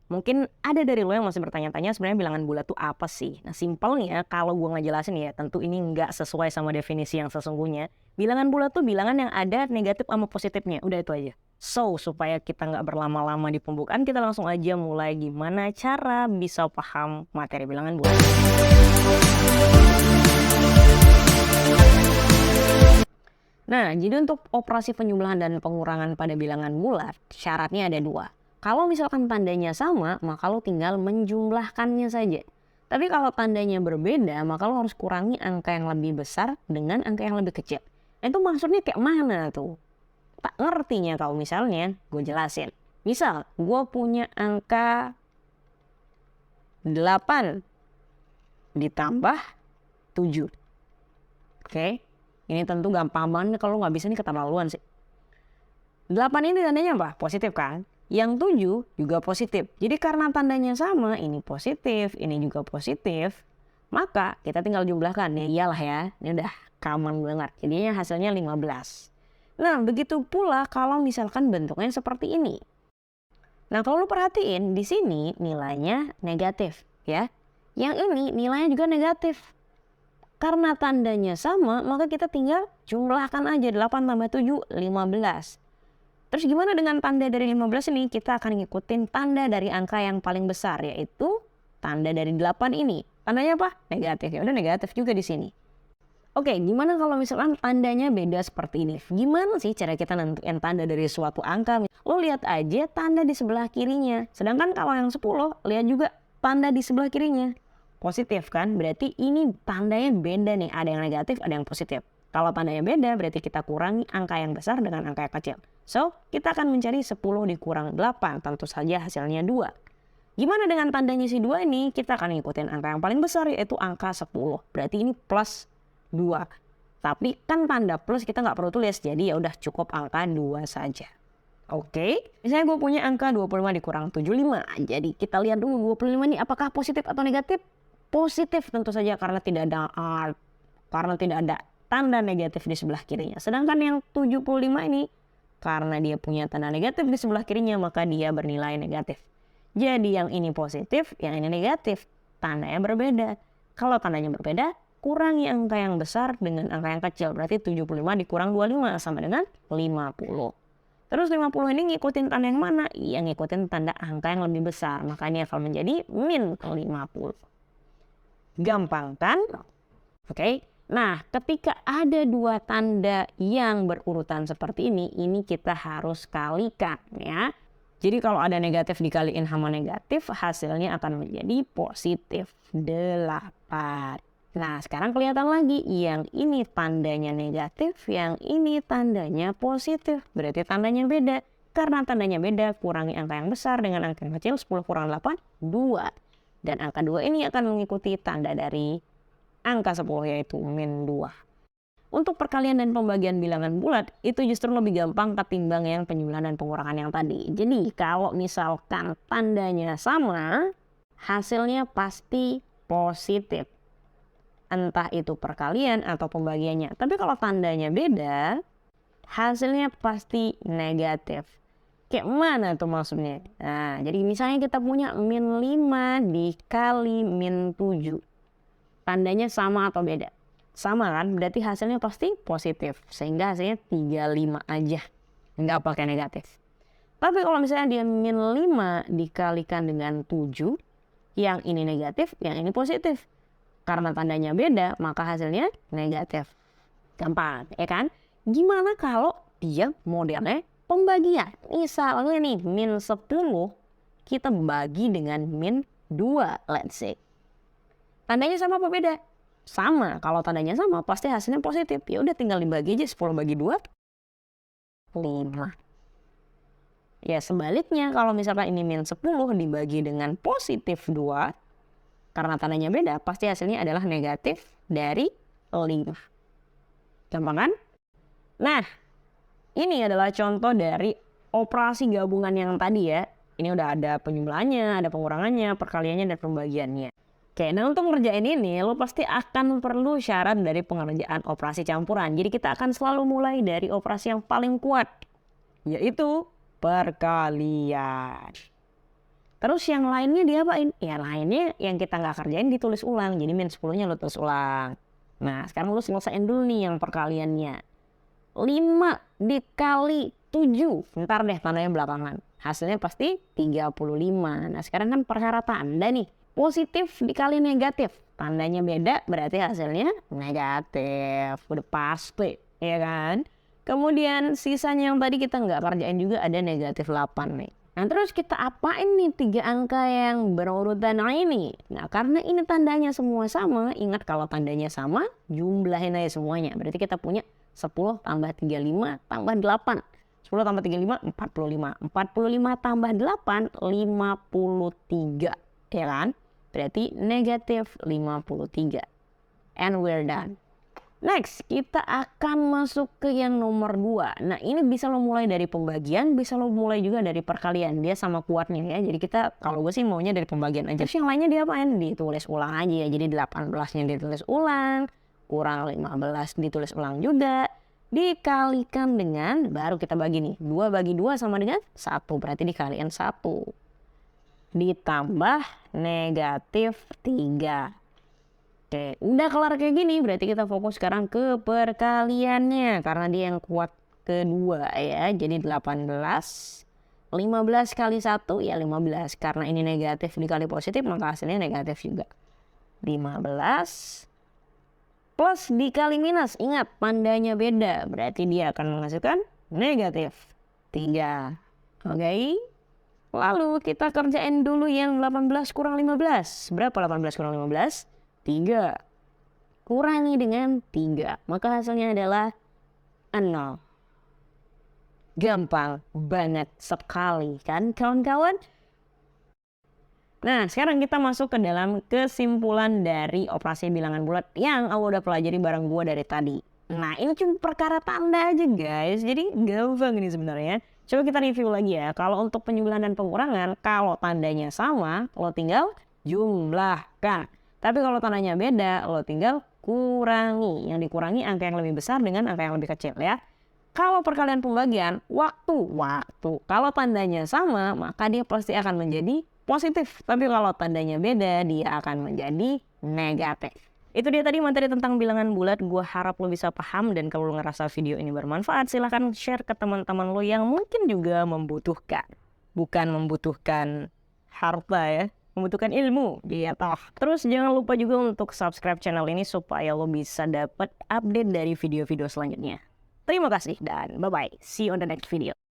Mungkin ada dari lo yang masih bertanya-tanya sebenarnya bilangan bulat tuh apa sih? Nah, simpelnya kalau gue ngejelasin ya, tentu ini nggak sesuai sama definisi yang sesungguhnya. Bilangan bulat tuh bilangan yang ada negatif sama positifnya, udah itu aja. So, supaya kita nggak berlama-lama di pembukaan, kita langsung aja mulai gimana cara bisa paham materi bilangan bulat. Nah, jadi untuk operasi penjumlahan dan pengurangan pada bilangan bulat, syaratnya ada dua. Kalau misalkan tandanya sama, maka lo tinggal menjumlahkannya saja. Tapi kalau tandanya berbeda, maka lo harus kurangi angka yang lebih besar dengan angka yang lebih kecil. Nah, itu maksudnya kayak mana tuh? Tak ngertinya kalau misalnya, gue jelasin. Misal, gue punya angka 8 ditambah 7. Oke? Ini tentu gampang banget kalau nggak bisa nih keterlaluan sih. 8 ini tandanya apa? Positif kan? Yang 7 juga positif. Jadi karena tandanya sama, ini positif, ini juga positif, maka kita tinggal jumlahkan. Ya iyalah ya, ini udah common banget. Jadinya hasilnya 15. Nah, begitu pula kalau misalkan bentuknya seperti ini. Nah, kalau lu perhatiin di sini nilainya negatif ya. Yang ini nilainya juga negatif. Karena tandanya sama, maka kita tinggal jumlahkan aja 8 tambah 7, 15. Terus gimana dengan tanda dari 15 ini? Kita akan ngikutin tanda dari angka yang paling besar, yaitu tanda dari 8 ini. Tandanya apa? Negatif. Ya udah negatif juga di sini. Oke, gimana kalau misalkan tandanya beda seperti ini? Gimana sih cara kita nentuin tanda dari suatu angka? Lo lihat aja tanda di sebelah kirinya. Sedangkan kalau yang 10, lihat juga tanda di sebelah kirinya. Positif kan? Berarti ini tandanya beda nih. Ada yang negatif, ada yang positif. Kalau tandanya beda, berarti kita kurangi angka yang besar dengan angka yang kecil. So, kita akan mencari 10 dikurang 8. Tentu saja hasilnya 2. Gimana dengan tandanya si 2 ini? Kita akan ngikutin angka yang paling besar, yaitu angka 10. Berarti ini plus 2. Tapi kan tanda plus kita nggak perlu tulis. Jadi ya udah cukup angka 2 saja. Oke, misalnya gue punya angka 25 dikurang 75. Jadi kita lihat dulu 25 ini apakah positif atau negatif? Positif tentu saja karena tidak ada tanda negatif di sebelah kirinya. Sedangkan yang 75 ini karena dia punya tanda negatif di sebelah kirinya, maka dia bernilai negatif. Jadi yang ini positif, yang ini negatif. Tandanya berbeda. Kalau tandanya berbeda, kurangi angka yang besar dengan angka yang kecil. Berarti 75 dikurang 25 sama dengan 50. Terus 50 ini ngikutin tanda yang mana? Iya, ngikutin tanda angka yang lebih besar. Maka ini akan menjadi min 50. Gampang kan? Oke. Nah, ketika ada dua tanda yang berurutan seperti ini kita harus kalikan ya. Jadi kalau ada negatif dikaliin sama negatif, hasilnya akan menjadi positif 8. Nah, sekarang kelihatan lagi, yang ini tandanya negatif, yang ini tandanya positif. Berarti tandanya beda. Karena tandanya beda, kurangi angka yang besar dengan angka yang kecil. 10 kurang 8, 2. Dan angka 2 ini akan mengikuti tanda dari angka 10, yaitu min 2. Untuk perkalian dan pembagian bilangan bulat, itu justru lebih gampang ketimbang yang penjumlahan dan pengurangan yang tadi. Jadi kalau misalkan tandanya sama, hasilnya pasti positif. Entah itu perkalian atau pembagiannya. Tapi kalau tandanya beda, hasilnya pasti negatif. Kayak mana tuh maksudnya? Nah, jadi misalnya kita punya min 5 dikali min 7. Tandanya sama atau beda? Sama kan? Berarti hasilnya pasti positif. Sehingga hasilnya 35 aja. Nggak pakai negatif. Tapi kalau misalnya dia min 5 dikalikan dengan 7, yang ini negatif, yang ini positif. Karena tandanya beda, maka hasilnya negatif. Gampang, ya kan? Gimana kalau dia modelnya pembagian? Misalnya nih, min 10 kita bagi dengan min 2, let's say. Tandanya sama apa beda? Sama. Kalau tandanya sama, pasti hasilnya positif. Ya udah tinggal dibagi aja, 10 bagi 2, 5. Ya sebaliknya, kalau misalkan ini min 10 dibagi dengan positif 2, karena tandanya beda, pasti hasilnya adalah negatif dari 5. Gampang kan? Nah, ini adalah contoh dari operasi gabungan yang tadi ya. Ini udah ada penjumlahannya, ada pengurangannya, perkaliannya, dan pembagiannya. Oke, nah untuk ngerjain ini, lo pasti akan perlu syarat dari pengerjaan operasi campuran. Jadi kita akan selalu mulai dari operasi yang paling kuat, yaitu perkalian. Terus yang lainnya diapain? Ya lainnya yang kita nggak kerjain ditulis ulang. Jadi min 10-nya lo tulis ulang. Nah sekarang lu selesaiin dulu nih yang perkaliannya. 5 dikali 7. Ntar deh tandanya belakangan. Hasilnya pasti 35. Nah sekarang kan perkara tanda nih. Positif dikali negatif. Tandanya beda berarti hasilnya negatif. Udah pasti. Ya kan? Kemudian sisanya yang tadi kita nggak kerjain juga ada negatif 8 nih. Nah terus kita apain nih 3 angka yang berurutan ini? Nah karena ini tandanya semua sama, ingat kalau tandanya sama jumlahin aja semuanya. Berarti kita punya 10 tambah 35 tambah 8. 10 tambah 35 45. 45 tambah 8 53. Ya kan? Berarti negatif 53. And we're done. Next, kita akan masuk ke yang nomor 2. Nah, ini bisa lo mulai dari pembagian, bisa lo mulai juga dari perkalian. Dia sama kuatnya ya. Jadi kita, kalau gue sih maunya dari pembagian aja. Terus yang lainnya diapain? Ditulis ulang aja ya. Jadi 18-nya ditulis ulang, kurang 15 ditulis ulang juga. Dikalikan dengan, baru kita bagi nih. 2 bagi 2 sama dengan 1. Berarti dikalikan 1. Ditambah negatif 3. Oke, udah kelar kayak gini berarti kita fokus sekarang ke perkaliannya karena dia yang kuat kedua ya. Jadi 18 15 kali 1 ya 15 karena ini negatif dikali positif maka hasilnya negatif juga. 15 plus dikali minus, ingat tandanya beda berarti dia akan menghasilkan negatif 3. Oke. Lalu kita kerjain dulu yang 18 kurang 15. Berapa 18 kurang 15? 3. Kurangi dengan 3. Maka hasilnya adalah 0. Gampang banget sekali kan kawan-kawan? Nah sekarang kita masuk ke dalam kesimpulan dari operasi bilangan bulat yang aku udah pelajari bareng gua dari tadi. Nah ini cuma perkara tanda aja guys. Jadi gampang ini sebenarnya. Coba kita review lagi ya. Kalau untuk penjumlahan dan pengurangan, kalau tandanya sama, lo tinggal jumlahkan. Tapi kalau tandanya beda, lo tinggal kurangi. Yang dikurangi angka yang lebih besar dengan angka yang lebih kecil ya. Kalau perkalian pembagian, waktu. Kalau tandanya sama, maka dia pasti akan menjadi positif. Tapi kalau tandanya beda, dia akan menjadi negatif. Itu dia tadi materi tentang bilangan bulat. Gue harap lo bisa paham dan kalau lo ngerasa video ini bermanfaat, silahkan share ke teman-teman lo yang mungkin juga membutuhkan. Bukan membutuhkan harta ya. Membutuhkan ilmu gitu. Terus jangan lupa juga untuk subscribe channel ini supaya lo bisa dapat update dari video-video selanjutnya. Terima kasih dan bye-bye. See you on the next video.